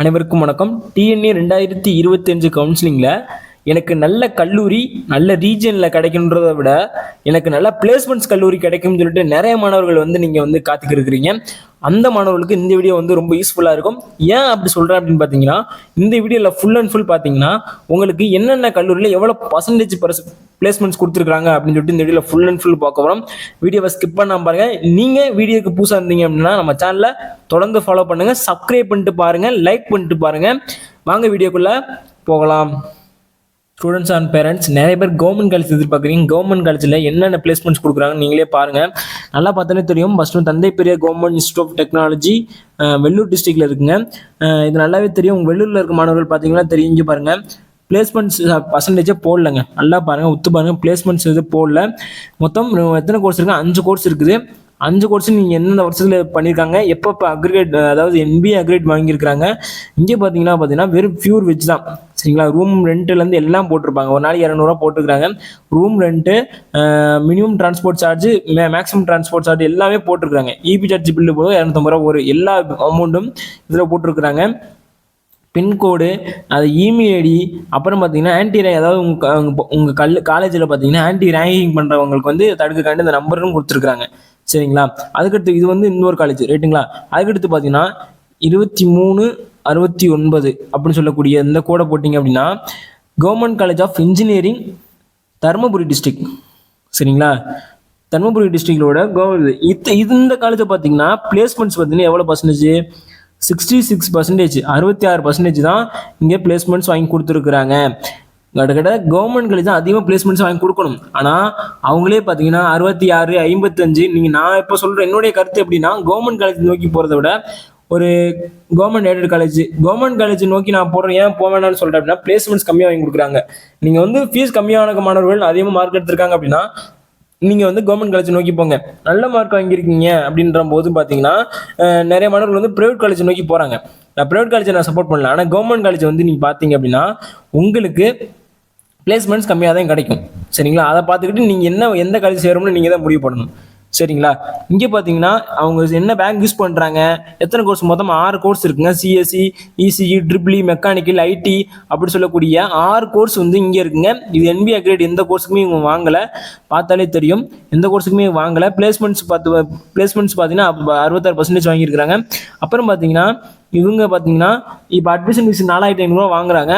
அனைவருக்கும் வணக்கம். டிஎன்ஏ 2025 கவுன்சிலிங்கில் எனக்கு நல்ல கல்லூரி நல்ல ரீஜனில் கிடைக்குன்றதை விட எனக்கு நல்ல பிளேஸ்மெண்ட்ஸ் கல்லூரி கிடைக்கும்னு சொல்லிட்டு நிறைய மாணவர்கள் நீங்கள் காத்துக்கிட்டு இருக்கிறீங்க. அந்த மாணவர்களுக்கு இந்த வீடியோ ரொம்ப யூஸ்ஃபுல்லாக இருக்கும். ஏன் அப்படி சொல்கிறேன் அப்படின்னு பார்த்தீங்கன்னா, இந்த வீடியோவில் ஃபுல் அண்ட் ஃபுல் பார்த்தீங்கன்னா உங்களுக்கு என்னென்ன கல்லூரியில் எவ்வளோ பர்சன்டேஜ் பிளேஸ்மெண்ட்ஸ் கொடுத்துருக்காங்க அப்படின்னு சொல்லிட்டு இந்த வீடியோவில் ஃபுல் அண்ட் ஃபுல் பார்க்க போகிறோம். வீடியோவை ஸ்கிப் பண்ணாம பாருங்கள். நீங்கள் வீடியோக்கு புதுசாக இருந்தீங்க அப்படின்னா நம்ம சேனலை தொடர்ந்து ஃபாலோ பண்ணுங்கள், சப்ஸ்கிரைப் பண்ணிட்டு பாருங்கள், லைக் பண்ணிட்டு பாருங்கள். வாங்க வீடியோக்குள்ளே போகலாம். ஸ்டூடெண்ட்ஸ் அண்ட் பேரண்ட்ஸ், நிறைய பேர் கவர்மெண்ட் காலேஜ் எதிர்பார்க்குறீங்க. கவர்மெண்ட் காலேஜில் என்னென்ன பிளேஸ்மெண்ட்ஸ் கொடுக்குறாங்கன்னு நீங்களே பாருங்கள். நல்லா பார்த்தாலே தெரியும். First Thanthai Periyar government institute of technology Vellore டிஸ்ட்ரிக்டில் இருக்குங்க. இது நல்லாவே தெரியும். வெள்ளூரில் இருக்க மாணவர்கள் பார்த்தீங்கன்னா தெரிஞ்சு பாருங்கள். பிளேஸ்மெண்ட்ஸ் பர்சன்டேஜே போடலங்க. நல்லா பாருங்கள், ஒத்து பாருங்கள். பிளேஸ்மெண்ட்ஸ் இது போடல. மொத்தம் எத்தனை கோர்ஸ் இருக்குது? 5 கோர்ஸ் இருக்குது. 5 கோர்ஸ் நீங்கள் எந்தெந்த வருஷத்தில் பண்ணியிருக்காங்க, எப்போ அக்ரிகேட் அதாவது NBA அக்ரிகேட் வாங்கியிருக்காங்க. இங்கே பார்த்தீங்கன்னா வெறும் பியூர் வெஜ் தான், சரிங்களா? ரூம் ரெண்ட்டுலேருந்து எல்லாம் போட்டிருப்பாங்க. ஒரு நாளைக்கு 200 போட்டிருக்காங்க. Room rent, minimum transport charge, maximum transport charge எல்லாமே போட்டிருக்காங்க. இபி சார்ஜ் பில்லு போது 250 ஒரு எல்லா அமௌண்ட்டும் இதில் போட்டிருக்கிறாங்க. பின்கோடு, அது இமெயில் ஐடி, அப்புறம் பார்த்தீங்கன்னா ஆன்டி ரேங்க், அதாவது உங்கள் காலேஜில் பார்த்தீங்கன்னா ஆன்டி ரேங்கிங் பண்ணுறவங்களுக்கு தடுக்கக்காண்டி இந்த நம்பரும் கொடுத்துருக்குறாங்க, சரிங்களா? அதுக்கடுத்து இது இன்னொரு காலேஜ் ரைட்டுங்களா. அதுக்கடுத்து பார்த்தீங்கன்னா 2369 அப்படின்னு சொல்லக்கூடிய இந்த கோடை போட்டிங்க அப்படின்னா government college of engineering Dharmapuri district, சரிங்களா? தருமபுரி டிஸ்ட்ரிக்டோட இந்த காலேஜை பார்த்தீங்கன்னா பிளேஸ்மெண்ட்ஸ் பார்த்தீங்கன்னா எவ்வளோ பர்சன்டேஜ்? 66%, 66% தான் இங்கே பிளேஸ்மெண்ட்ஸ் வாங்கி கொடுத்துருக்குறாங்க. கிட்டத்தட்ட கவர்மெண்ட் காலேஜ் தான் அதிகமாக பிளேஸ்மெண்ட்ஸ் வாங்கி கொடுக்கணும். ஆனால் அவங்களே பார்த்தீங்கன்னா 66, 55. நான் இப்போ சொல்கிறேன் என்னுடைய கருத்து எப்படின்னா, கவர்மெண்ட் காலேஜ் நோக்கி போகிறத விட ஒரு கவர்மெண்ட் எய்டட் காலேஜ் நோக்கி நான் போகிறேன். ஏன் போக வேணாம்னு சொல்கிறேன் அப்படின்னா, பிளேஸ்மெண்ட்ஸ் கம்மியாக வாங்கி கொடுக்குறாங்க. நீங்கள் ஃபீஸ் கம்மியான மாணவர்கள் அதிகமாக மார்க் எடுத்திருக்காங்க அப்படின்னா நீங்கள் கவர்மெண்ட் காலேஜ் நோக்கி போங்க. நல்ல மார்க் வாங்கியிருக்கீங்க அப்படின்ற போது பார்த்தீங்கன்னா நிறைய மாணவர்கள் ப்ரைவேட் காலேஜ் நோக்கி போகிறாங்க. நான் ப்ரைவேட் காலேஜை நான் சப்போர்ட் பண்ணல. ஆனால் கவர்மெண்ட் காலேஜ் நீங்கள் பார்த்தீங்க அப்படின்னா உங்களுக்கு பிளேஸ்மெண்ட்ஸ் கம்மியாக தான் கிடைக்கும், சரிங்களா? அதை பார்த்துக்கிட்டு நீங்கள் எந்த காலேஜ் சேரும்னு நீங்கள் தான் முடிவு பண்ணணும், சரிங்களா? இங்கே பார்த்தீங்கன்னா அவங்க என்ன பேங்க் யூஸ் பண்ணுறாங்க, எத்தனை கோர்ஸ்? மொத்தம் 6 கோர்ஸ் இருக்குங்க. CSE, ECE, triple E, mechanical, IT அப்படி சொல்லக்கூடிய 6 கோர்ஸ் இங்கே இருக்குங்க. இது NBA அக்ரேட் எந்த கோர்ஸுக்குமே இவங்க வாங்கலை. பார்த்தாலே தெரியும், எந்த கோர்ஸுக்குமே வாங்கலை. பிளேஸ்மெண்ட்ஸ் பார்த்தீங்கன்னா 66% வாங்கியிருக்கிறாங்க. அப்புறம் பார்த்தீங்கன்னா இவங்க பார்த்தீங்கன்னா இப்போ அட்மிஷன் ஃபீஸ் 4500 வாங்குறாங்க.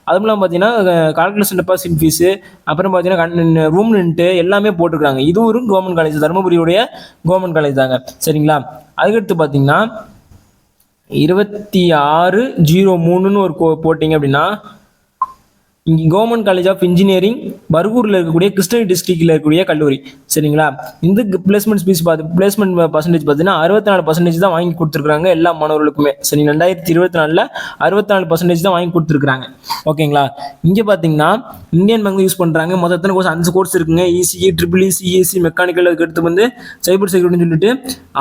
அதுவும் இல்லாமல் பார்த்தீங்கன்னா கால்குலேஷன் டெபாசிட் ஃபீஸு, அப்புறம் பார்த்தீங்கன்னா ரூம் ரெண்ட்டு எல்லாமே போட்டுருக்காங்க. இது ஒரு கவர்மெண்ட் காலேஜ், தருமபுரியுடைய கவர்மெண்ட் காலேஜ் தாங்க, சரிங்களா? அதுக்கடுத்து பார்த்தீங்கன்னா 2603 ஒரு போட்டிங்க அப்படின்னா இங்கே கவர்மெண்ட் காலேஜ் ஆஃப் இன்ஜினியரிங் பர்கூரில் இருக்கக்கூடிய கிருஷ்ணகிரி டிஸ்ட்ரிக்டில் இருக்கக்கூடிய கல்லூரி, சரிங்களா? இந்த பிளேஸ்மெண்ட் பிளேஸ்மெண்ட் பர்சன்டேஜ் பார்த்தீங்கன்னா 64% தான் வாங்கி கொடுத்துருக்காங்க எல்லா மாணவர்களுக்குமே, சரி. 2024 64% தான் வாங்கி கொடுத்துருக்காங்க, ஓகேங்களா? இங்கே பார்த்தீங்கன்னா இந்தியன் பேங்க் யூஸ் பண்ணுறாங்க. மொத்தம் எத்தனை கோர்ஸ்? 5 கோர்ஸ் இருக்குங்க. இசிஇ, ட்ரிபிள்இ, சிஎஸ்சி, மெக்கானிக்கல், அதுக்கடுத்து சைபர் செக்யூரிட்டின்னு சொல்லிட்டு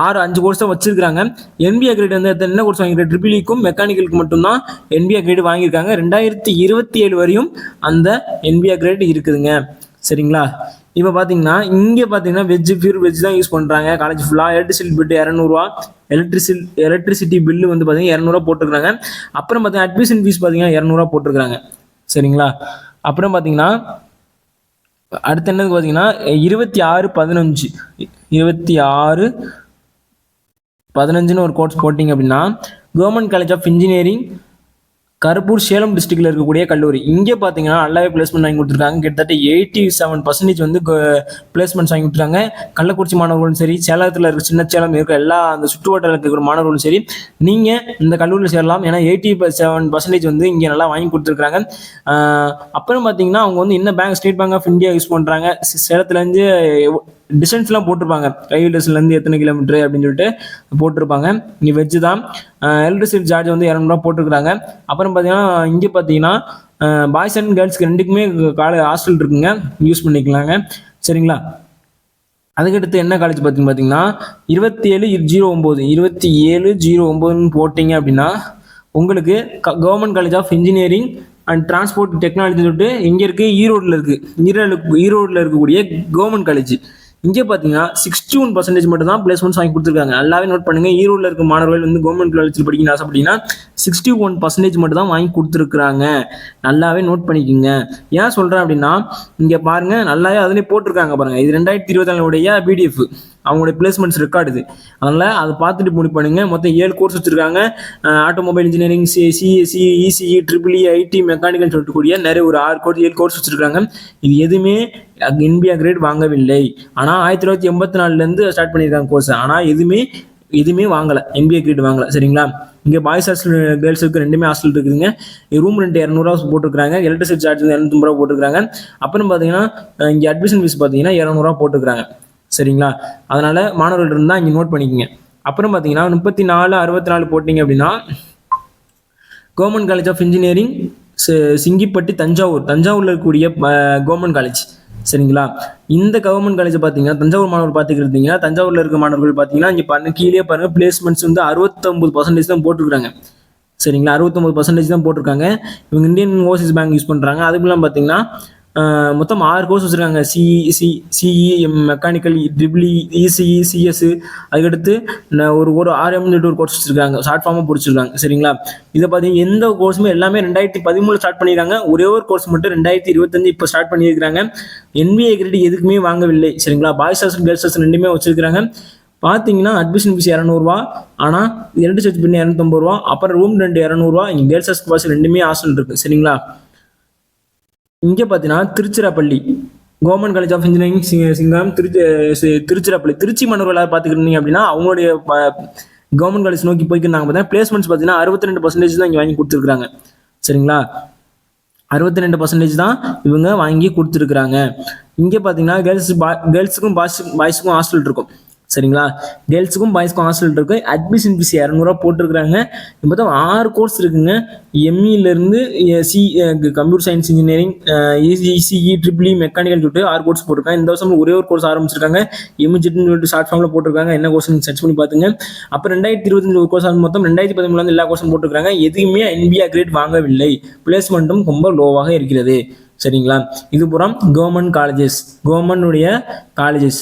5 கோர்ஸ் தான் வச்சிருக்காங்க. NBA கிரேட் என்ன கோர்ஸ் வாங்கியிருக்காங்க? ட்ரிபிள்இக்கும் மெக்கானிக்கலுக்கு மட்டும்தான் NBA கிரேட் வாங்கியிருக்காங்க. 2027 வரையும் அந்த NBA கிரேட் இருக்குதுங்க, சரிங்களா? இப்போ பார்த்தீங்கன்னா இங்கே பார்த்தீங்கன்னா பியூர் வெஜ் தான் யூஸ் பண்ணுறாங்க காலேஜ் ஃபுல்லாக. எலக்ட்ரிசிட்டி பில் 200, எலக்ட்ரிசிட்டி பில்லு பார்த்தீங்கன்னா 200 போட்டிருக்காங்க. அப்புறம் பார்த்தீங்கன்னா அட்மிஷன் ஃபீஸ் பார்த்தீங்கன்னா 200 போட்டிருக்காங்க, சரிங்களா? அப்புறம் பார்த்தீங்கன்னா அடுத்து என்னது பார்த்தீங்கன்னா 2615 ஒரு கோர்ஸ் போட்டிங்க அப்படின்னா government college of engineering Karuppur, Salem டிஸ்ட்ரிக்டில் இருக்கக்கூடிய கல்லூரி. இங்கே பார்த்தீங்கன்னா நல்லாவே பிளேஸ்மெண்ட் வாங்கி கொடுத்துருக்காங்க. கிட்டத்தட்ட 87% பிளேஸ்மெண்ட்ஸ் வாங்கி கொடுத்துருக்காங்க. கள்ளக்குறிச்சி மாணவர்களும் சரி, சேலத்தில் இருக்க சின்ன சேலம் இருக்க எல்லா அந்த சுற்றுவட்டாரத்தில் இருக்கிற மாணவர்களும் சரி, நீங்கள் இந்த கல்லூரியில் சேரலாம். ஏன்னா 87% இங்கே நல்லா வாங்கி கொடுத்துருக்காங்க. அப்புறம் பார்த்தீங்கன்னா அவங்க என்ன bank, State Bank of India use பண்ணுறாங்க. சேலத்துலேருந்து டிஸ்டன்ஸ்லாம் போட்டிருப்பாங்க, ரயில்வே ஸ்டேஷன்லேருந்து எத்தனை கிலோமீட்டர் அப்படின்னு சொல்லிட்டு போட்டிருப்பாங்க. இங்கே வெஜ்ஜு தான். எலக்ட்ரிசிட்டி சார்ஜ் 200 போட்டிருக்காங்க. அப்புறம் பார்த்தீங்கன்னா இங்கே பார்த்தீங்கன்னா பாய்ஸ் அண்ட் கேர்ள்ஸ்க்கு ரெண்டுக்குமே ஹாஸ்டல் இருக்குங்க, யூஸ் பண்ணிக்கலாங்க, சரிங்களா? அதுக்கடுத்து என்ன காலேஜ் பார்த்தீங்கன்னா 2709 போட்டிங்க அப்படின்னா உங்களுக்கு government college of engineering and transport technology சொல்லிட்டு இங்கே இருக்குது, ஈரோடில் இருக்கக்கூடிய கவர்மெண்ட் காலேஜ். இங்கே பார்த்தீங்கன்னா 61% மட்டும் தான் பிளேஸ்மெண்ட்ஸ் வாங்கி கொடுத்துருக்காங்க. நல்லாவே நோட் பண்ணுங்க. ஈரோடில் இருக்க மாணவர்கள் வந்து கவர்மெண்ட் காலேஜில் படிக்கணும்னு ஆசைப்பட்டீங்கன்னா 61% மட்டும் தான் வாங்கி கொடுத்துருக்குறாங்க. நல்லாவே நோட் பண்ணிக்கோங்க. ஏன் சொல்கிறேன் அப்படின்னா இங்கே பாருங்க, நல்லாவே அதுலேயே போட்டிருக்காங்க பாருங்க. இது 2024 பிடிஎஃப் அவங்களுடைய பிளேஸ்மெண்ட்ஸ் ரெக்கார்டு இது. அதனால அதை பார்த்துட்டு முடிவு பண்ணுங்க. மொத்தம் 7 கோர்ஸ் வச்சிருக்காங்க. Automobile engineering, CSE, ECE, triple E, IT, mechanical சொல்லிட்டு கூடிய நிறைய ஒரு 7 கோர்ஸ் வச்சிருக்காங்க. இது எதுவுமே என்பிஏ கிரேட் வாங்கவில்லை. ஆனால் 1984 ஸ்டார்ட் பண்ணியிருக்காங்க கோர்ஸ். ஆனால் எதுவுமே வாங்கலை, என்பிஏ கிரேட் வாங்கலை. சரிங்களா? இங்கே பாய்ஸ் ஹாஸ்டல், கேர்ள்ஸுக்கு ரெண்டுமே ஹாஸ்டல் இருக்குதுங்க. ரூம் ரெண்ட் 200 போட்டுருக்காங்க. எலக்ட்ரிசிட்டி சார்ஜ் 250 போட்டுருக்காங்க. அப்புறம் பார்த்தீங்கன்னா இங்கே அட்மிஷன் ஃபீஸ் பார்த்தீங்கன்னா 200 போட்டுருக்காங்க. சரிங்களா? அதனால மாணவர்கள் இருந்தால் இங்கே நோட் பண்ணிக்கோங்க. அப்புறம் பார்த்தீங்கன்னா 34, 64 போட்டிங்க அப்படின்னா கவர்மெண்ட் காலேஜ் ஆஃப் இன்ஜினியரிங் சிங்கிப்பட்டி, தஞ்சாவூரில் இருக்கக்கூடிய கவர்மெண்ட் காலேஜ். சரிங்களா? இந்த கவர்மெண்ட் காலேஜ் பார்த்தீங்கன்னா தஞ்சாவூர் மாணவர்கள் பார்த்துக்கிட்டீங்கன்னா தஞ்சாவூரில் இருக்க மாணவர்கள் பார்த்தீங்கன்னா இங்கே பாருங்க, கீழே பாருங்க, பிளேஸ்மெண்ட்ஸ் வந்து 69% தான் போட்டுருக்காங்க. சரிங்களா? 69% தான் போட்டிருக்காங்க. இவங்க இந்தியன் ஓவர்சீஸ் பேங்க் யூஸ் பண்ணுறாங்க. அதுக்குலாம் பார்த்தீங்கன்னா மொத்தம் 6 கோர்ஸ் வச்சுருக்காங்க. CE, mechanical, triple E, ECE, CS, அதுக்கடுத்து ஒரு ஆர்எம்னு ஒரு கோர்ஸ் வச்சுருக்காங்க. ஷார்ட் ஃபார்மாக பிடிச்சிருக்காங்க. சரிங்களா? இதை பார்த்தீங்கன்னா எந்த கோர்ஸுமே எல்லாமே 2013 ஸ்டார்ட் பண்ணியிருக்காங்க. ஒரே ஒரு கோர்ஸ் மட்டும் 2025 இப்போ ஸ்டார்ட் பண்ணியிருக்கிறாங்க. என்பிஏ கிரெடிட் எதுக்குமே வாங்கவில்லை. சரிங்களா? பாய்ஸ் ஹாஸ்டல், கேர்ள்ஸ் ஹாஸ்டல் ரெண்டுமே வச்சிருக்காங்க. பார்த்தீங்கன்னா அட்மிஷன் ஃபீஸ் 200, ஆனால் 2 சேர்த்து பண்ணி 250. அப்புறம் ரூம் ரெண்ட் 200. இங்கே கேர்ள்ஸ் ஹாஸ்டல், பாய்ஸ் ரெண்டுமே ஹாஸ்டல் இருக்குது. சரிங்களா? இங்கே பார்த்தீங்கன்னா Tiruchirappalli government college of engineering சிங்கம், திருச்சிராப்பள்ளி, திருச்சி மாணவர்களாக பார்த்துக்கிட்டீங்க அப்படின்னா அவங்களுடைய கவர்மெண்ட் காலேஜ் நோக்கி போய்க்கிருந்தாங்க. பார்த்தீங்கன்னா பிளேஸ்மெண்ட்ஸ் பார்த்தீங்கன்னா 62% தான் இங்கே வாங்கி கொடுத்துருக்காங்க. சரிங்களா? 62% தான் இவங்க வாங்கி கொடுத்துருக்குறாங்க. இங்கே பார்த்தீங்கன்னா கேர்ள்ஸுக்கும் பாய்ஸுக்கும் ஹாஸ்டல் இருக்கும். சரிங்களா? கேர்ள்ஸுக்கும் பாய்ஸ்க்கும் ஹாஸ்டல் இருக்கு. அட்மிஷன் ஃபீஸ் 200 போட்டிருக்கிறாங்க. மொத்தம் 6 கோர்ஸ் இருக்குங்க. எம்இலேருந்து computer science engineering, ECE, triple E, mechanical சொல்லிட்டு 6 கோர்ஸ் போட்டிருக்காங்க. இந்த வருஷம் ஒரே ஒரு கோர்ஸ் ஆரம்பிச்சிருக்காங்க. எம்ஜிட்னு சொல்லிட்டு ஷார்ட் ஃபார்மில் போட்டிருக்காங்க. என்ன கோர்ஸ் சர்ச் பண்ணி பார்த்துங்க. அப்புறம் 2025 ஒரு கோர்ஸ் மொத்தம் 2013 எல்லா கோர்ஸும் போட்டிருக்காங்க. எதுவுமே என்பிஏ கிரேட் வாங்கவில்லை. பிளேஸ்மெண்ட்டும் ரொம்ப லோவாக இருக்கிறது. சரிங்களா? இது புறம் கவர்மெண்ட் காலேஜஸ்.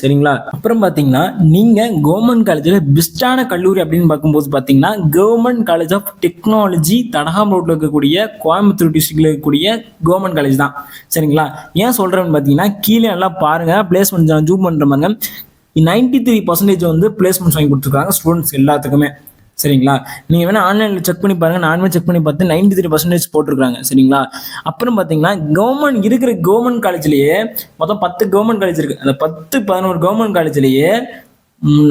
சரிங்களா? அப்புறம் பார்த்தீங்கன்னா நீங்கள் கவர்மெண்ட் காலேஜில் பெஸ்ட்டான கல்லூரி அப்படின்னு பார்க்கும்போது பார்த்தீங்கன்னா கவர்மெண்ட் காலேஜ் ஆஃப் டெக்னாலஜி, தடகாம் ரோட்டில் இருக்கக்கூடிய கோயம்புத்தூர் டிஸ்ட்ரிக்டில் இருக்கக்கூடிய கவர்மெண்ட் காலேஜ் தான். சரிங்களா? ஏன் சொல்கிறேன்னு பார்த்தீங்கன்னா கீழே நல்லா பாருங்கள், பிளேஸ்மெண்ட் ஜூம் பண்ணுற மாதிரி 93% வந்து பிளேஸ்மெண்ட்ஸ் வாங்கி கொடுத்துருக்காங்க ஸ்டூடெண்ட்ஸ் எல்லாத்துக்குமே. சரிங்களா? நீங்கள் வேணால் ஆன்லைனில் செக் பண்ணி பாருங்கள். நானுமே செக் பண்ணி பார்த்து 93% போட்டிருக்காங்க. சரிங்களா? அப்புறம் பார்த்தீங்கன்னா கவர்மெண்ட் காலேஜ்லேயே மொத்தம் 10 கவர்மெண்ட் காலேஜ் இருக்குது. அந்த 11 கவர்மெண்ட் காலேஜ்லேயே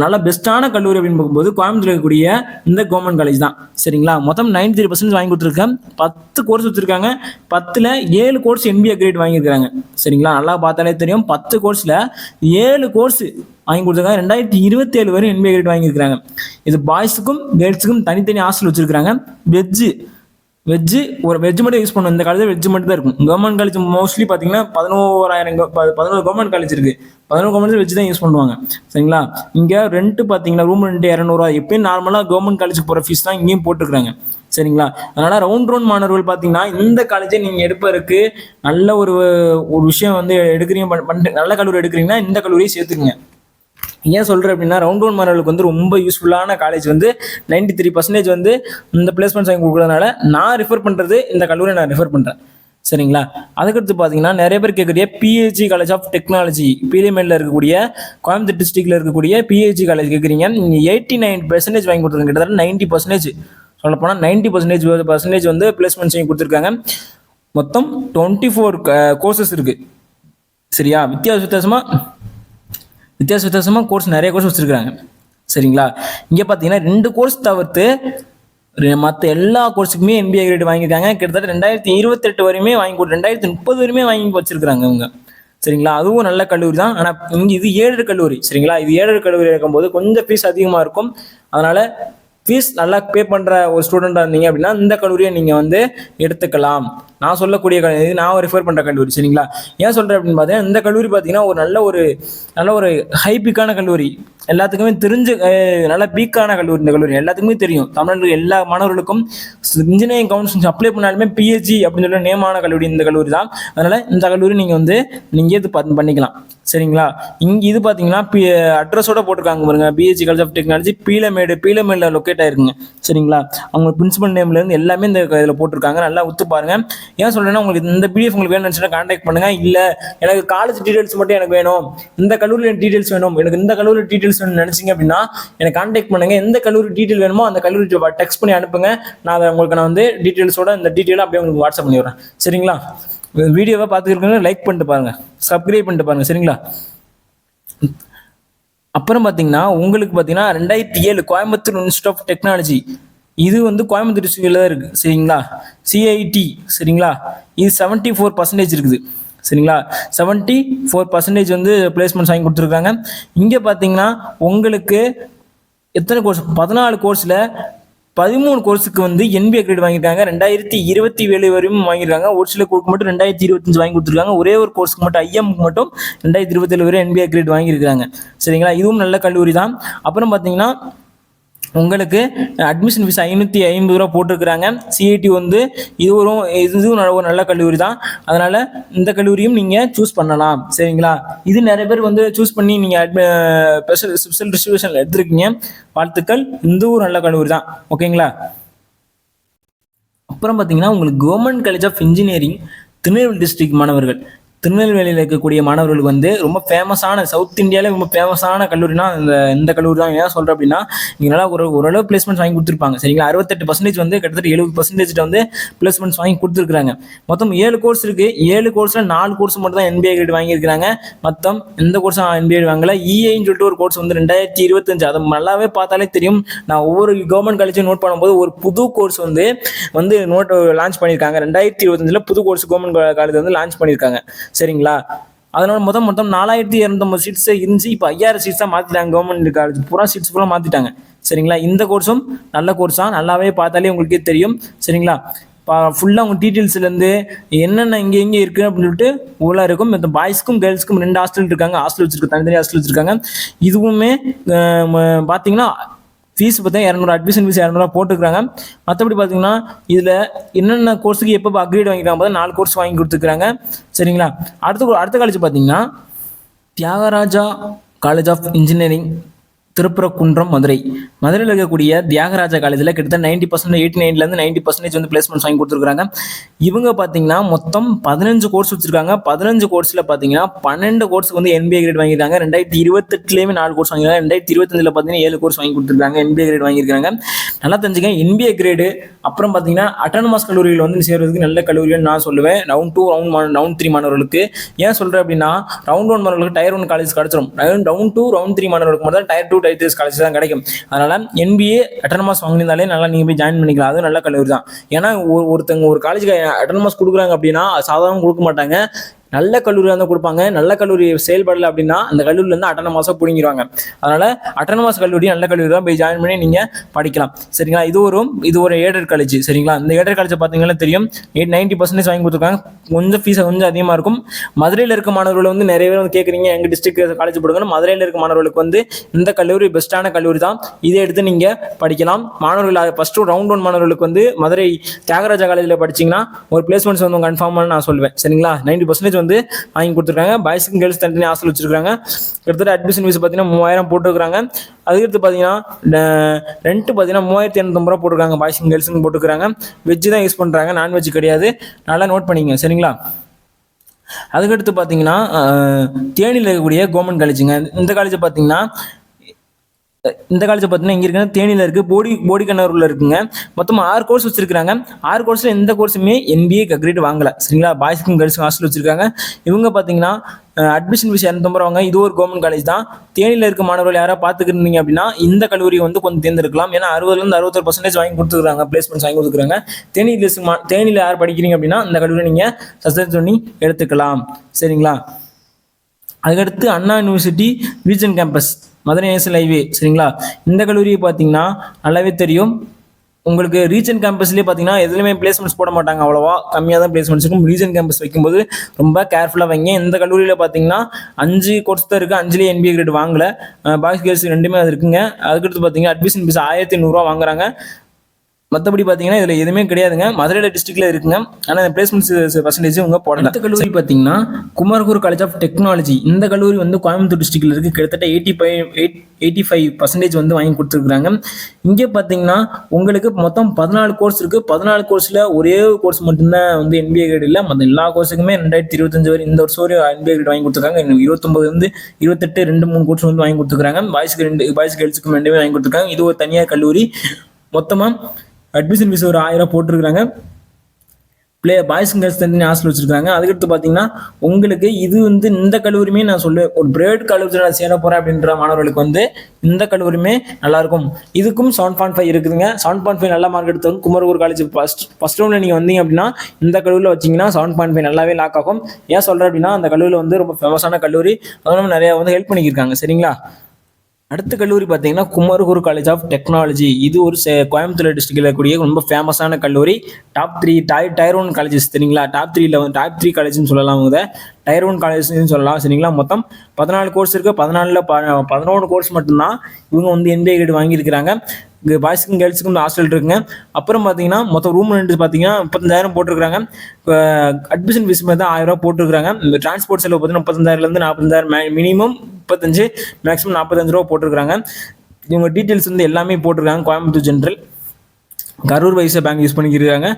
நல்ல பெஸ்ட்டான கல்லூரி அப்படின்னு பார்க்கும்போது கோயம்புத்தூர் இருக்கக்கூடிய இந்த கவர்மெண்ட் காலேஜ் தான். சரிங்களா? மொத்தம் 93% வாங்கி கொடுத்துருக்கேன். 10 கோர்ஸ் வச்சுருக்காங்க. 10ல் 7 கோர்ஸ் என்பிஏ கிரேட் வாங்கியிருக்காங்க. சரிங்களா? நல்லா பார்த்தாலே தெரியும். 10 கோர்ஸில் 7 கோர்ஸ் வாங்கி கொடுத்துருக்காங்க. 2027 வரை என்பிஏ கிரேட் வாங்கியிருக்காங்க. இது பாய்ஸுக்கும் கேர்ள்ஸுக்கும் தனித்தனி ஹாஸ்டல் வச்சுருக்காங்க. வெஜ்ஜு மட்டும் யூஸ் பண்ணுவோம். இந்த காலேஜில் வெஜ்ஜு மட்டும் தான் இருக்கும். கவர்மெண்ட் காலேஜ் மோஸ்ட்லி பார்த்தீங்கன்னா 11 கவர்மெண்ட் காலேஜ் இருக்குது. 11 கவர்மெண்ட் வெஜ் தான் யூஸ் பண்ணுவாங்க. சரிங்களா? இங்கே ரெண்ட் பார்த்தீங்கன்னா ரூம் ரெண்ட் 200. எப்பயும் நார்மலாக கவர்மெண்ட் காலேஜுக்கு போகிற ஃபீஸ் தான் இங்கேயும் போட்டுருக்காங்க. சரிங்களா? அதனால் ரவுண்ட் மாணவர்கள் பார்த்தீங்கன்னா இந்த காலேஜை நீங்கள் எடுப்பதற்கு நல்ல ஒரு விஷயம் வந்து எடுக்கிறீங்க, நல்ல கல்லூரி எடுக்கிறீங்கன்னா இந்த கல்லூரியை சேர்த்துக்குங்க. ஏன் சொல்கிறேன் அப்படின்னா ரவுண்ட் மாணவர்களுக்கு வந்து ரொம்ப யூஸ்ஃபுல்லான காலேஜ் வந்து 93% வந்து இந்த பிளேஸ்மெண்ட்ஸ் வாங்கி கொடுக்குறதுனால நான் ரெஃபர் பண்ணுறது இந்த கல்லூரியை நான் ரெஃபர் பண்ணுறேன். சரிங்களா? அதுக்கடுத்து பார்த்தீங்கன்னா நிறைய பேர் கேட்கக்கூடிய பிஹெச்சி காலேஜ் ஆஃப் டெக்னாலஜி, பீலிமேலில் இருக்கக்கூடிய கோயம்புத்தூர் டிஸ்ட்ரிக்டில் இருக்கக்கூடிய பிஹெச்சி காலேஜ் கேட்குறீங்க. நீங்கள் 89% வாங்கி கொடுத்துருங்க. கிட்டத்தட்ட 90% சொல்லப்போனால் 90% வந்து பிளேஸ்மெண்ட்ஸ் வாங்கி கொடுத்துருக்காங்க. மொத்தம் 24 கோர்சஸ் இருக்குது. சரியா? வித்தியாசமாக கோர்ஸ் நிறைய கோர்ஸ் வச்சுருக்காங்க. சரிங்களா? இங்கே பார்த்தீங்கன்னா 2 கோர்ஸ் தவிர்த்து மற்ற எல்லா கோர்ஸுக்குமே என்பிஏ கிரேட் வாங்கியிருக்காங்க. கிட்டத்தட்ட 2028 வரையுமே 2030 வரையுமே வாங்கி வச்சிருக்காங்க இவங்க. சரிங்களா? அதுவும் நல்ல கல்லூரி தான். ஆனால் இங்கே இது 7 கல்லூரி. சரிங்களா? இது 7 கல்லூரி இருக்கும்போது கொஞ்சம் ஃபீஸ் அதிகமாக இருக்கும். அதனால் ஃபீஸ் நல்லா பே பண்ணுற ஒரு ஸ்டூடெண்டாக இருந்தீங்க அப்படின்னா இந்த கல்லூரியை நீங்கள் வந்து எடுத்துக்கலாம். நான் சொல்லக்கூடிய கல்லூரி, நான் ரெஃபர் பண்ணுற கல்லூரி. சரிங்களா? ஏன் சொல்கிறேன் அப்படின்னு பார்த்தீங்கன்னா இந்த கல்லூரி பார்த்தீங்கன்னா ஒரு நல்ல ஒரு ஹை பீக்கான கல்லூரி, எல்லாத்துக்குமே தெரிஞ்ச நல்ல பீக்கான கல்லூரி. இந்த கல்லூரி எல்லாத்துக்குமே தெரியும். தமிழ்நாட்டில் எல்லா மாணவர்களுக்கும் இன்ஜினியரிங் கவுன்சிலிங் அப்ளை பண்ணாலுமே பிஹெச்சி அப்படின்னு சொல்லி நேமான கல்லூரி இந்த கல்லூரி தான். அதனால் இந்த கல்லூரி நீங்கள் இது பண்ணிக்கலாம். சரிங்களா. இது பார்த்தீங்கன்னா அட்ரஸோட போட்டிருக்காங்க பாருங்க, பிஹெச்சி காலேஜ் ஆஃப் டெக்னாலஜி பீலமேடில் லொக்கேட் ஆயிருக்குங்க. சரிங்களா. அவங்க பிரின்சிபல் நேம்ல இருந்து எல்லாமே இந்த இதில் போட்டிருக்காங்க. நல்லா உத்து பாருங்க. ஏன் சொல்றேன்னா, உங்களுக்கு இந்த பிடிஎஃப் உங்களுக்கு வேணும்னு கான்டாக்ட் பண்ணுங்க. இல்ல எனக்கு காலேஜ் டீடைல்ஸ் மட்டும் எனக்கு வேணும், இந்த கல்லூரி டீடைல்ஸ் வேணும், எனக்கு இந்த கல்லூரி டீடைல்ஸ் வேணும்னு நினைச்சீங்க அப்படின்னா எனக்கு கான்டாக்ட் பண்ணுங்க. எந்த கல்லூரி டீடைல் வேணுமோ அந்த கல்லூரி டெக்ஸ்ட் பண்ணி அனுப்புங்க. நான் வந்து டீடைல்ஸோட இந்த டீடைலும் அப்படியே உங்களுக்கு வாட்ஸ்அப் பண்ணி விடுறேன். சரிங்களா. வீடியோவை பார்த்துருக்கீங்க, லைக் பண்ணிட்டு பாருங்க, சப்ஸ்கிரைப் பண்ணிட்டு பாருங்க. சரிங்களா. அப்புறம் பார்த்தீங்கன்னா உங்களுக்கு பார்த்தீங்கன்னா 2007 கோயம்புத்தூர் இன்ஸ்டியூட் ஆஃப் டெக்னாலஜி, இது வந்து கோயம்புத்தூர் டிஸ்ட்ரிக்ட்ல தான் இருக்கு. சரிங்களா. சிஐடி. சரிங்களா. இது 74% இருக்குது. சரிங்களா. 74% வந்து பிளேஸ்மெண்ட்ஸ் வாங்கி கொடுத்துருக்காங்க. இங்கே பார்த்தீங்கன்னா உங்களுக்கு எத்தனை கோர்ஸ், 14 கோர்ஸ்ல 13 கோர்ஸுக்கு வந்து NBA கிரேட் வாங்கியிருக்காங்க. 2027 வரையும் வாங்கியிருக்காங்க. ஒரு சில கோர்ஸ் மட்டும் 2025 வாங்கி கொடுத்துருக்காங்க. ஒரே ஒரு கோர்ஸுக்கு மட்டும் ஐஎம்க்கு மட்டும் 2027 வரை NBA கிரேட் வாங்கியிருக்காங்க. சரிங்களா. இதுவும் நல்ல கல்லூரி தான். அப்புறம் பார்த்தீங்கன்னா உங்களுக்கு அட்மிஷன் ஃபீஸ் 550 ரூபா போட்டிருக்கிறாங்க. சிஐடி வந்து இதுவும் ஒரு நல்ல கல்லூரி தான். அதனால இந்த கல்லூரியும் நீங்க சூஸ் பண்ணலாம். சரிங்களா. இது நிறைய பேர் வந்து சூஸ் பண்ணி நீங்க ஸ்பெஷல் ரிசர்வேஷன் எடுத்திருக்கீங்க, வாழ்த்துக்கள். இதுவும் நல்ல கல்லூரி தான். ஓகேங்களா. அப்புறம் பார்த்தீங்கன்னா உங்களுக்கு government college of engineering Tirunelveli district மாணவர்கள், திருநெல்வேலியில் இருக்கக்கூடிய மாணவர்களுக்கு வந்து ரொம்ப ஃபேமஸான, சவுத் இந்தியாவிலே ரொம்ப ஃபேமஸான கல்லூரினா இந்த கல்லூரி தான். ஏன் சொல்கிறேன் அப்படின்னா, இங்கே நல்லா ஓரளவு பிளேஸ்மெண்ட்ஸ் வாங்கி கொடுத்துருப்பாங்க. சரிங்களா. 68% வந்து கிட்டத்தட்ட 70% வந்து பிளேஸ்மெண்ட்ஸ் வாங்கி கொடுத்துருக்காங்க. மொத்தம் 7 கோர்ஸ் இருக்குது. 7 கோர்ஸில் 4 கோர்ஸ் மட்டும் தான் NBA கிரேட் வாங்கியிருக்காங்க. மொத்தம் எந்த கோர்ஸும் NBA வாங்கல. இஐன்னு சொல்லிட்டு ஒரு கோர்ஸ் வந்து 2025, அதை நல்லாவே பார்த்தாலே தெரியும். நான் ஒவ்வொரு கவர்மெண்ட் காலேஜும் நோட் பண்ணும்போது ஒரு புது கோர்ஸ் வந்து நோட் லான்ச் பண்ணியிருக்காங்க. 2025 புது கோர்ஸ் கவர்மெண்ட் காலேஜ் வந்து லான்ச் பண்ணியிருக்காங்க. சரிங்களா. அதனால மொத்தம் 4250 சீட்ஸ் இருந்துச்சு. இப்போ 5000 சீட்ஸா மாத்திட்டாங்க. கவர்மெண்ட் காலேஜ் பூரா சீட்ஸ் பூரா மாத்திட்டாங்க. சரிங்களா. இந்த கோர்ஸும் நல்ல கோர்ஸ் தான், நல்லாவே பார்த்தாலே உங்களுக்கே தெரியும். சரிங்களா. ஃபுல்லாக உங்கள் டீட்டெயில்ஸ்லேருந்து என்னென்ன இங்கே இருக்குது அப்படின்னு சொல்லிட்டு உள்ள இருக்கும். இந்த பாய்ஸ்க்கும் கேர்ள்ஸ்க்கும் 2 ஹாஸ்டல் இருக்காங்க. ஹாஸ்டல் வச்சிருக்காங்க, தனித்தனி ஹாஸ்டல் வச்சிருக்காங்க. இதுவுமே பார்த்தீங்கன்னா ஃபீஸ் பார்த்தீங்கன்னா 200, அட்மிஷன் ஃபீஸ் 200 போட்டுருக்காங்க. மற்றபடி பார்த்தீங்கன்னா இதில் என்னென்ன கோர்ஸுக்கு எப்போ அக்ரேட் வாங்கிக்கிறாங்க பார்த்தா 4 கோர்ஸ் வாங்கி கொடுத்துருக்காங்க. சரிங்களா. அடுத்த காலேஜ் பார்த்தீங்கன்னா Thiagaraja college of engineering, Thiruparankundram, மதுரையில் இருக்கக்கூடிய தியாகராஜா காலேஜில் கிட்டத்தட்ட 90%, 89லேருந்து 90% வந்து பிளேஸ்மெண்ட்ஸ் வாங்கி கொடுத்துருக்காங்க. இவங்க பார்த்தீங்கன்னா மொத்தம் 15 கோர்ஸ் வச்சிருக்காங்க. 15 கோர்ஸில் பார்த்தீங்கன்னா 12 கோர்ஸுக்கு வந்து NBA கிரேட் வாங்கியிருக்காங்க. 2028லேயுமே 4 கோர்ஸ் வாங்கியிருக்காங்க. 2025 பார்த்தீங்கன்னா 7 கோர்ஸ் வாங்கி கொடுத்துருக்காங்க. NBA கிரேட் வாங்கியிருக்காங்க. நல்லா தெரிஞ்சுக்க, NBA கிரேடு அப்புறம் பார்த்தீங்கன்னா அட்டானமஸ் கல்லூரிகள் வந்து சேர்றதுக்கு நல்ல கல்லூரிகள் நான் சொல்லுவேன். ரவுண்ட் 2, ரவுண்ட் 3 மாணவர்களுக்கு. ஏன் சொல்கிறேன் அப்படின்னா, ரவுண்ட் 1 மாணவர்களுக்கு டயர் 1 காலேஜ் கிடச்சிரும். ரவுண்ட் 2, ரவுண்ட் 3 மாணவர்களுக்கு மட்டும் டயர் 2 காலேஜ் தான் கிடைக்கும். அதனால NBA அட்டானமஸ் வாங்கினாலே நல்லா நீங்க போய் ஜாயின் பண்ணிக்கலாம். அது நல்ல கல்லூரி தான். ஏன்னா ஒருத்தங்க ஒரு காலேஜுக்கு அட்டானமஸ் கொடுக்குறாங்க அப்படின்னா சாதாரண கொடுக்க மாட்டாங்க. நல்ல கல்லூரியாக தான் கொடுப்பாங்க. நல்ல கல்லூரி செயல்படலை அப்படின்னா அந்த கல்லூரியிலேருந்து அட்டானமஸாக பிடிங்கிடுவாங்க. அதனால அட்டானமஸ் கல்லூரி நல்ல கல்லூரி தான், போய் ஜாயின் பண்ணி நீங்கள் படிக்கலாம். சரிங்களா. இது ஒரு எய்டட் காலேஜ். சரிங்களா. இந்த எய்டட் காலேஜை பார்த்தீங்கன்னா தெரியும், 90% வாங்கி கொடுத்துருக்காங்க. கொஞ்சம் ஃபீஸ் கொஞ்சம் அதிகமாக இருக்கும். மதுரையில் இருக்க மாணவர்கள் வந்து நிறைய பேர் வந்து கேட்குறீங்க, எங்கள் டிஸ்ட்ரிக்ட் காலேஜ் போடுங்க. மதுரையில் இருக்க மாணவர்களுக்கு வந்து இந்த கல்லூரி பெஸ்ட்டான கல்லூரி தான். இதை எடுத்து நீங்கள் படிக்கலாம். மாணவர்கள் ஃபஸ்ட்டு ரவுண்ட் 1 மாணவர்களுக்கு வந்து மதுரை தியாகராஜா காலேஜில் படிச்சிங்கன்னா ஒரு பிளேஸ்மெண்ட்ஸ் வந்து கன்ஃபார்மாக நான் சொல்லுவேன். சரிங்களா. 90% வந்து வாங்கி கொடுத்துருக்காங்க. பாய்ஸுக்கும் கேர்ள்ஸ் தனித்தனி ஹாஸ்டல் வச்சிருக்காங்க. கிட்டத்தட்ட அட்மிஷன் ஃபீஸ் பார்த்தீங்கன்னா 3000 போட்டுருக்காங்க. அதுக்கடுத்து பார்த்தீங்கன்னா ரெண்ட் பார்த்தீங்கன்னா 3850 ரூபா போட்டிருக்காங்க. பாய்ஸுக்கும் கேர்ள்ஸுக்கும் போட்டுருக்காங்க. வெஜ்ஜு தான் யூஸ் பண்ணுறாங்க, நான்வெஜ் கிடையாது. நல்லா நோட் பண்ணிக்கங்க. சரிங்களா. அதுக்கடுத்து பார்த்தீங்கன்னா தேனியில் இருக்கக்கூடிய கவர்மெண்ட் காலேஜுங்க. இந்த காலேஜை பார்த்தீங்கன்னா இங்கே இருக்குன்னா தேனியில் இருக்குது, போடிக்கண்ணூரில் இருக்குங்க. மொத்தம் 6 கோர்ஸ் வச்சிருக்காங்க. 6 கோர்ஸில் எந்த கோர்ஸுமே NBA கிரேட் வாங்கலை. சரிங்களா. பாய்ஸுக்கும் கேர்ள்ஸுக்கும் ஹாஸ்டல் வச்சிருக்காங்க. இவங்க பார்த்தீங்கன்னா அட்மிஷன் ஃபீஸ் 250 ரூபாங்க. இது ஒரு கவர்மெண்ட் காலேஜ் தான். தேனியில் இருக்க மாணவர்கள் யாராவது பார்த்துக்கிட்டீங்க அப்படின்னா இந்த கல்லூரி வந்து கொஞ்சம் தேர்ந்தெடுக்கலாம். ஏன்னா 60லேருந்து 61% வாங்கி கொடுத்துருக்காங்க, பிளேஸ்மெண்ட்ஸ் வாங்கி கொடுத்துருக்காங்க. தேனியில் யார் படிக்கிறீங்க அப்படின்னா இந்த கல்லூரி நீங்கள் சஜஸ்ட் பண்ணி எடுத்துக்கலாம். சரிங்களா. அதுக்கடுத்து Anna university region campus, Madurai national highway. சரிங்களா. இந்த கல்லூரியை பார்த்தீங்கன்னா நல்லாவே தெரியும் உங்களுக்கு. ரீஜன் கேம்பஸ்லேயே பார்த்தீங்கன்னா எதுலையுமே பிளேஸ்மெண்ட்ஸ் போட மாட்டாங்க, அவ்வளோவா கம்மியாக தான் பிளேஸ்மெண்ட்ஸ் இருக்கும். ரீஜன் கேம்பஸ் வைக்கும்போது ரொம்ப கேர்ஃபுல்லாக வைங்க. இந்த கல்லூரியில் பார்த்தீங்கன்னா 5 கோர்ஸ் தான் இருக்குது. 5லேயே NBA கிரேட் வாங்கலை. பாய்ஸ் கேர்ள்ஸ் ரெண்டுமே அது இருக்குங்க. அதுக்கடுத்து பார்த்தீங்கன்னா அட்மிஷன் ஃபீஸ் 1100 ரூபா வாங்குறாங்க. மற்றபடி பார்த்தீங்கன்னா இதில் எதுவுமே கிடையாதுங்க. மதுரை டிஸ்ட்ரிக்ட்ல இருக்குங்க. ஆனால் இந்த பிளேஸ்மெண்ட்ஸ் பர்சன்டேஜ் உங்க போடல. அடுத்த கல்லூரி பார்த்தீங்கன்னா குமரகுரு காலேஜ் ஆஃப் டெக்னாலஜி. இந்த கல்லூரி வந்து கோயம்புத்தூர் டிஸ்ட்ரிக்ட்ல இருக்கு. கிட்டத்தட்ட 85% வந்து வாங்கி கொடுத்துருக்காங்க. இங்கே பார்த்தீங்கன்னா உங்களுக்கு மொத்தம் 14 கோர்ஸ் இருக்கு. 14 கோர்ஸ்ல ஒரே கோர்ஸ் மட்டும்தான் வந்து NBA கிரேட் இல்லை. மற்ற எல்லா கோர்ஸுக்குமே 2025 வரை இந்த வருஷம் ஒரு NBA கிரேட் வாங்கி கொடுத்துருக்காங்க. 29 வந்து 28 2-3 கோர்ஸ் வந்து வாங்கி கொடுத்துருக்காங்க. பாய்ஸ் கேர்ள்ஸுக்கு ரெண்டுமே வாங்கி கொடுத்துருக்காங்க. இது ஒரு தனியார் கல்லூரி. மொத்தமாக அட்மிஷன் ஃபீஸ் ஒரு 1000 போட்டிருக்காங்க. பாய்ஸ் அண்ட் கேர்ள்ஸ் தனி ஹாஸ்டல் வச்சிருக்காங்க. அதுக்கடுத்து பார்த்தீங்கன்னா உங்களுக்கு இது வந்து இந்த கல்லூரியுமே நான் சொல்லுவேன், ஒரு பிரைவேட் காலேஜில் நான் சேர போகிறேன் அப்படின்ற மாணவர்களுக்கு வந்து இந்த கல்லூரியுமே நல்லாயிருக்கும். இதுக்கும் 7.5 இருக்குதுங்க. 7.5 நல்ல மார்க் எடுத்தவங்க குமரகுரு காலேஜ் ஃபர்ஸ்ட் ரவுண்டில் நீங்கள் வந்தீங்க அப்படின்னா இந்த கல்லூரியில் வச்சிங்கன்னா 7.5 நல்லாவே லாக் ஆகும். ஏன் சொல்கிறேன் அப்படின்னா அந்த கல்லூரியில் வந்து ரொம்ப ஃபேமஸான கல்லூரி. அதனால நிறையா வந்து ஹெல்ப் பண்ணிக்கிருக்காங்க. சரிங்களா? அடுத்த கல்லூரி பார்த்தீங்கன்னா குமரகுரு காலேஜ் ஆஃப் டெக்னாலஜி. இது ஒரு கோயம்புத்தூர் டிஸ்ட்ரிக்ட்ல இருக்கக்கூடிய ரொம்ப ஃபேமஸான கல்லூரி. டாப் 3 டயர் 1 காலேஜஸ் சரிங்களா? டாப் 3 காலேஜ்னு சொல்லலாம். அவங்க டயர் 1 காலேஜ்னு சொல்லலாம். சரிங்களா? மொத்தம் 14 கோர்ஸ் இருக்கு. 14ல் 11 கோர்ஸ் மட்டும்தான் இவங்க வந்து NBA கிரேட் வாங்கியிருக்கிறாங்க. இங்கே பாய்ஸுக்கும் கேர்ள்ஸுக்கும் ஹாஸ்டல் இருக்குங்க. அப்புறம் பார்த்தீங்கன்னா மொத்தம் ரூம் ரெண்ட் பார்த்தீங்கன்னா 35,000 போட்டிருக்காங்க. அட்மிஷன் ஃபீஸ் மாதிரி தான் 1000 ரூபா போட்டிருக்காங்க. இந்த டிரான்ஸ்போர்ட் செலவு பார்த்தீங்கன்னா 35,000லேருந்து 40,000, மினிமம் 35, மேக்ஸிமம் 45 ரூபா போட்டிருக்காங்க. இவங்க டீட்டெயில்ஸ் வந்து எல்லாமே போட்டிருக்காங்க. Coimbatore general, Karur Vysya bank use பண்ணிக்கிறாங்க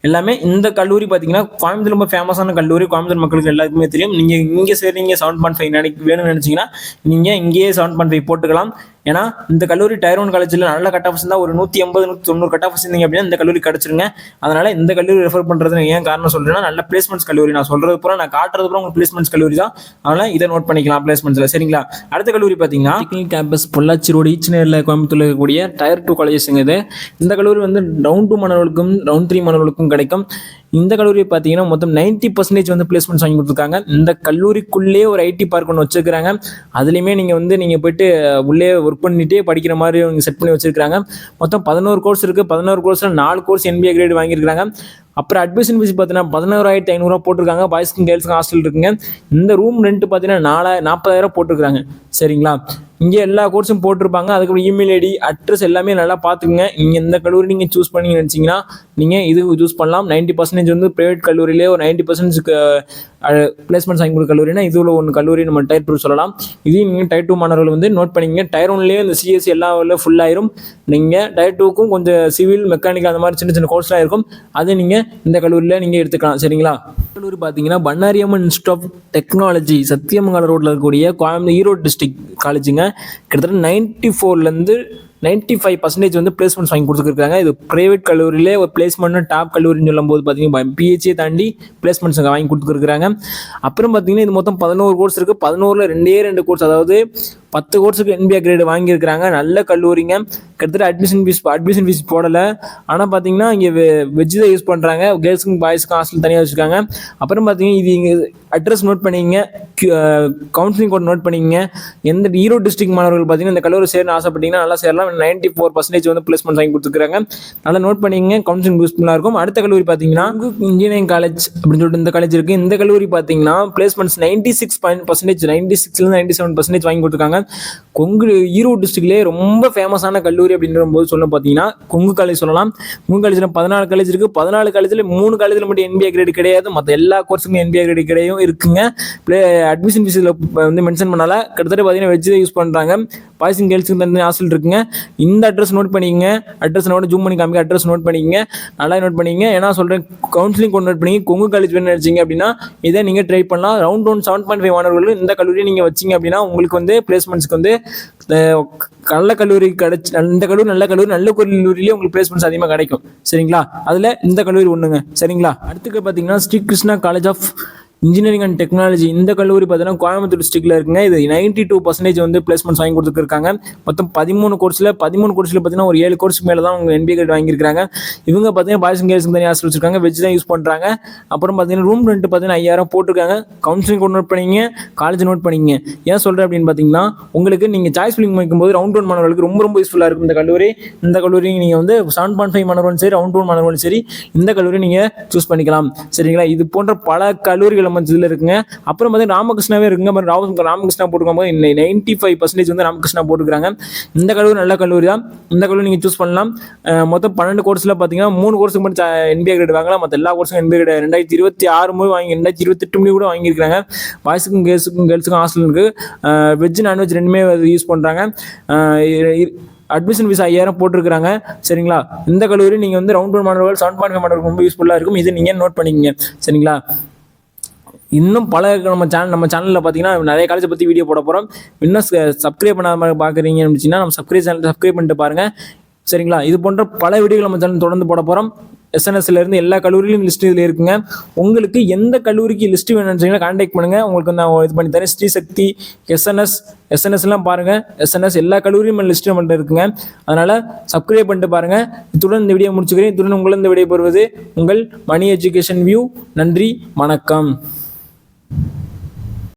எல்லாமே. இந்த கல்லூரி பார்த்தீங்கன்னா கோயம்புத்தூர் ரொம்ப ஃபேமஸான கல்லூரி. கோயம்புத்தூர் மக்களுக்கு எல்லாருக்குமே தெரியும். நீங்கள் இங்கே சரி நீங்கள் 7.5 வேணும்னு நினச்சிங்கன்னா நீங்கள் இங்கேயே 7.5 போட்டுக்கலாம். ஏன்னா இந்த கல்லூரி டயர் 1 காலேஜில் நல்ல கட் ஆஃப் தான் ஒரு 180-190 கட் ஆஃப் இருந்தீங்க அப்படின்னா இந்த கல்லூரி கிடச்சிருங்க. அதனால இந்த கல்லூரி ரெஃபர் பண்ணுறது ஏன் காரணம் சொல்றேன்னா நல்ல பிளேஸ்மெண்ட்ஸ் கல்லூரி. நான் சொல்றது பூரா நான் காட்டுறது பூரா உங்களுக்கு பிளேஸ்மெண்ட்ஸ் கல்லூரி தான். அதனால இதை நோட் பண்ணிக்கலாம் பிளேஸ்மெண்ட்ஸ்ல. சரிங்களா? அடுத்த கல்லூரி பார்த்தீங்கன்னா டெக்னிக்கல் கேம்பஸ் பொள்ளாச்சி ரோடு ஈச்சனேரியில் கோயம்புத்தூர்ல இருக்கக்கூடிய டயர் 2 காலேஜஸ்ங்க இது. இந்த கல்லூரி வந்து ரவுண்ட் 2 மாணவர்களுக்கும் ரவுண்ட் 3 மாணவர்களுக்கும் கிடைக்கும். இந்த கல்லூரி பார்த்தீங்கன்னா மொத்தம் 90% வந்து பிளேஸ்மெண்ட்ஸ் வாங்கி கொடுத்துருக்காங்க. இந்த கல்லூரிக்குள்ளேயே ஒரு ஐடி பார்க் ஒன்று வச்சிருக்காங்க. அதுலேயுமே நீங்கள் போயிட்டு உள்ளே ஒர்க் பண்ணிட்டே படிக்கிற மாதிரி அவங்க செட் பண்ணி வச்சிருக்காங்க. மொத்தம் 11 கோர்ஸ் இருக்குது. 11 கோர்ஸில் 4 கோர்ஸ் NBA கிரேட் வாங்கியிருக்காங்க. அப்புறம் அட்மிஷன் ஃபீஸ் பார்த்தீங்கன்னா 11,500 போட்டிருக்காங்க. பாய்ஸ்க்கும் கேர்ள்ஸுக்கும் ஹாஸ்டல் இருக்குங்க. இந்த ரூம் ரெண்ட் பார்த்தீங்கன்னா 40,000 போட்டிருக்காங்க. சரிங்களா? இங்கே எல்லா கோர்ஸும் போட்டிருப்பாங்க. அதுக்கப்புறம் இமெயில் ஐடி அட்ரஸ் எல்லாமே நல்லா பார்த்துக்குங்க. நீங்கள் இந்த கல்லூரி நீங்கள் சூஸ் பண்ணி நினச்சிங்கன்னா நீங்கள் இது சூஸ் பண்ணலாம். 90% வந்து ப்ரைவேட் கல்லூரியிலே ஒரு 90% பிளேஸ்மெண்ட்ஸ் வாங்கி கொடுக்க கல்லூரினா இதுல ஒன்று கல்லூரி நம்ம டயர் 2 சொல்லலாம். இதையும் நீங்கள் டயர் 2 மாணவர்கள் வந்து நோட் பண்ணிங்க. டயர் 1லேயே இந்த சிஎஸ்சி எல்லா ஃபுல் ஆயிரும். நீங்கள் டயர் 2க்கும் கொஞ்சம் சிவில் மெக்கானிக்கல் அந்த மாதிரி சின்ன சின்ன கோர்ஸ்லாம் இருக்கும். அதை நீங்கள் இந்த கல்லூரியில் நீங்கள் எடுத்துக்கலாம். சரிங்களா? கல்லூரி பார்த்தீங்கன்னா Bannariamman institute of technology Sathyamangalam ரோட்டில் இருக்கக்கூடிய ஈரோடு டிஸ்ட்ரிக்ட் காலேஜுங்க. கிட்டத்தட்ட 94லேருந்து 95% வந்து பிளேஸ்மெண்ட்ஸ் வாங்கி கொடுத்துருக்காங்க. இது பிரைவேட் கல்லூரியிலே ஒரு பிளேஸ்மெண்ட் டாப் கல்லூரின்னு சொல்லும் போது பார்த்தீங்கன்னா பிஹெச்ஏ தாண்டி பிளேஸ்மெண்ட்ஸ் வாங்கி கொடுத்துருக்காங்க. அப்புறம் பார்த்தீங்கன்னா இது மொத்தம் 11 கோர்ஸ் இருக்குது. 11ல் 2 கோர்ஸ், அதாவது 10 கோர்ஸுக்கு NBA கிரேடு வாங்கியிருக்கிறாங்க. நல்ல கல்லூரிங்க. கிட்டத்தட்ட அட்மிஷன் ஃபீஸ் போடலை. ஆனால் பார்த்தீங்கன்னா இங்கே வெஜ் தான் யூஸ் பண்ணுறாங்க. கேர்ள்ஸுக்கும் பாய்ஸுக்கும் ஹாஸ்டல் தனியாக வச்சுருக்காங்க. அப்புறம் பார்த்தீங்கன்னா இது இங்கே அட்ரஸ் நோட் பண்ணிங்க, கவுன்சிலிங் கோட் நோட் பண்ணிங்க. எந்த ஈரோடு டிஸ்ட்ரிக்ட் மாணவர்கள் பார்த்தீங்கன்னா இந்த கல்லூரி சேரணும் ஆசைப்பட்டீங்கன்னா நல்லா சேரலாம். 94% வந்து பிளேஸ்மெண்ட் வாங்கி கொடுத்துருக்காங்க. நல்லா நோட் பண்ணிங்க. கவுன்சிலிங் யூஸ்ஃபுல்லாக இருக்கும். அடுத்த கல்லூரி பார்த்தீங்கன்னா இன்ஜினியரிங் காலேஜ் அப்படின்னு சொல்லிட்டு இந்த காலேஜ் இருக்குது. இந்த கல்லூரி பார்த்தீங்கன்னா பிளேஸ்மெண்ட்ஸ் 96%, 96லேருந்து 97% வாங்கி கொடுத்துருக்காங்க. ஈரோடு டிஸ்ட்ரிக்ட்லேயே ரொம்ப ஃபேமஸான கல்லூரி அப்படின்ற போது சொல்ல பார்த்தீங்கன்னா கொங்கு காலேஜ் சொல்லலாம். கொங்கு காலேஜில் 14 காலேஜ் இருக்குது. 14 காலேஜில் 3 காலேஜில் மட்டும் NBA கிரேடு கிடையாது. மற்ற எல்லா கோர்ஸுக்கும் NBA கிரேடு கிடையும் இருக்குங்க. அட்மிஷன் ஃபீஸில் வந்து மென்ஷன் பண்ணால கிட்டத்தட்ட பார்த்தீங்கன்னா வெஜ் யூஸ் பண்ணுறாங்க. பாய்ஸ் அண்ட் கேர்ள்ஸுக்கு தனி ஹாஸ்டல் இருக்குங்க. இந்த அட்ரஸ் நோட் பண்ணிக்கங்க. அட்ரஸ் நோட் ஜூம் பண்ணி காமிக்க. அட்ரஸ் நோட் பண்ணிக்கங்க. நல்லா நோட் பண்ணிக்கங்க. ஏன்னா சொல்கிறேன் கவுன்சிலிங் கொண்டு நோட் பண்ணிங்க. கொங்கு காலேஜ் வேணும்னு நினச்சிங்க அப்படின்னா இதை நீங்கள் ட்ரை பண்ணலாம். ரவுண்ட் 1 7.5 மாணவர்கள் இந்த கல்லூரியை நீங்கள் வச்சிங்க அப்படின்னா உங்களுக்கு வந்து பிளேஸ்மெண்ட்ஸ்க்கு வந்து நல்ல கல்லூரி கிடைச்சி, இந்த கல்லூரி நல்ல கல்லூரி, நல்ல கல்லூரியிலேயே உங்களுக்கு பிளேஸ்மெண்ட்ஸ் அதிகமாக கிடைக்கும். சரிங்களா? அதில் இந்த கல்லூரி ஒன்றுங்க. சரிங்களா? அடுத்து பார்த்தீங்கன்னா Sri Krishna college of engineering and technology. இந்த கல்லூரி பார்த்தீங்கன்னா கோயம்புத்தூர் டிஸ்ட்ரிக்ட்ல இருக்குங்க. இது 92% வந்து பிளேஸ்மெண்ட்ஸ் வாங்கி கொடுத்துருக்காங்க. மொத்தம் 13 கோர்ஸில் பார்த்தீங்கன்னா ஒரு 7 கோர்ஸ் மேலே தான் அவங்க NBA கிரேட் வாங்கியிருக்காங்க. இவங்க பார்த்தீங்கன்னா பாய்ஸ் அண்ட் கேர்ள்ஸுக்கு தனியாக ஹாஸ்டல் வச்சிருக்காங்க. வெஜ் தான் யூஸ் பண்ணுறாங்க. அப்புறம் பார்த்தீங்கன்னா ரூம் ரெண்ட் பார்த்தீங்கன்னா 5000 போட்டிருக்காங்க. கவுன்சிலிங் கோட் நோட் பண்ணிங்க. காலேஜ் நோட் பண்ணிங்க. ஏன் சொல்கிறேன் அப்படின்னு பார்த்தீங்கன்னா உங்களுக்கு நீங்கள் சாய்ஸ் ஃபில்லிங் வைக்கும்போது ரவுண்ட் 1 மாணவர்களுக்கு ரொம்ப ரொம்ப யூஸ்ஃபுல்லாக இருக்கும் இந்த கல்லூரி. இந்த கல்லூரி நீங்கள் வந்து 7.5 மாணவர்களும் சரி, ரவுண்ட் 1 மாணவர்களும் சரி, இந்த கல்லூரி நீங்கள் சூஸ் பண்ணிக்கலாம். சரிங்களா? இது போன்ற பல கல்லூரிகள் கல்லூரிகள் நம்ம இதில் இருக்குங்க. அப்புறம் பார்த்தீங்கன்னா ராமகிருஷ்ணாவே இருக்குங்க. ராமகிருஷ்ணா போட்டுருக்கும் 95% வந்து ராமகிருஷ்ணா போட்டுருக்காங்க. இந்த கல்லூரி நல்ல கல்லூரி தான். இந்த கல்லூரி நீங்கள் சூஸ் பண்ணலாம். மொத்தம் 12 கோர்ஸில் பார்த்தீங்கன்னா 3 கோர்ஸுக்கு மட்டும் NBA கிரேட் வாங்கலாம். மற்ற எல்லா கோர்ஸுக்கும் NBA கிரேட் 2026 போய் வாங்கி 2028 கூட வாங்கியிருக்காங்க. பாய்ஸுக்கும் கேர்ள்ஸுக்கும் ஹாஸ்டல் இருக்குது. வெஜ் நான்வெஜ் ரெண்டுமே யூஸ் பண்ணுறாங்க. அட்மிஷன் ஃபீஸ் 5000 போட்டிருக்காங்க. சரிங்களா? இந்த கல்லூரி நீங்கள் வந்து ரவுண்ட் 1 மாணவர்கள் 7.5 மாணவர்கள் ரொம்ப யூஸ்ஃபுல்லாக இருக்கும். இதை நீங்கள் நோட் பண்ணிக்கங்க. சரிங்களா? இன்னும் பல நம்ம சேனலில் பார்த்தீங்கன்னா நிறைய காலேஜை பற்றி வீடியோ போட போகிறோம். இன்னும் சப்ஸ்கிரைப் பண்ணாத மாதிரி பார்க்குறீங்க அப்படின்னா நம்ம சப்ஸ்கிரைப் பண்ணிட்டு பாருங்கள். சரிங்களா? இது போன்ற பல வீடியோகள் நம்ம சேனல் தொடர்ந்து போட போகிறோம். எஸ்என்எஸ்ல இருந்து எல்லா கல்லூரியிலும் லிஸ்ட் இதில் இருக்குங்க. உங்களுக்கு எந்த கல்லூரிக்கு லிஸ்ட் வேணும்னு கான்டாக்ட் பண்ணுங்க. உங்களுக்கு நான் இது பண்ணி தரேன். ஸ்ரீசக்தி, எஸ்என்எஸ் எல்லாம் பாருங்க. எஸ்என்எஸ் எல்லா கல்லூரியும் லிஸ்ட் மட்டும் இருக்குங்க. அதனால சப்ஸ்கிரைப் பண்ணிட்டு பாருங்க. இத்துடன் இந்த வீடியோ முடிச்சுக்கிறேன். இத்துடன் உங்களிருந்து விடைபெறுவது உங்கள் மணி எஜுகேஷன் வியூ. நன்றி, வணக்கம்.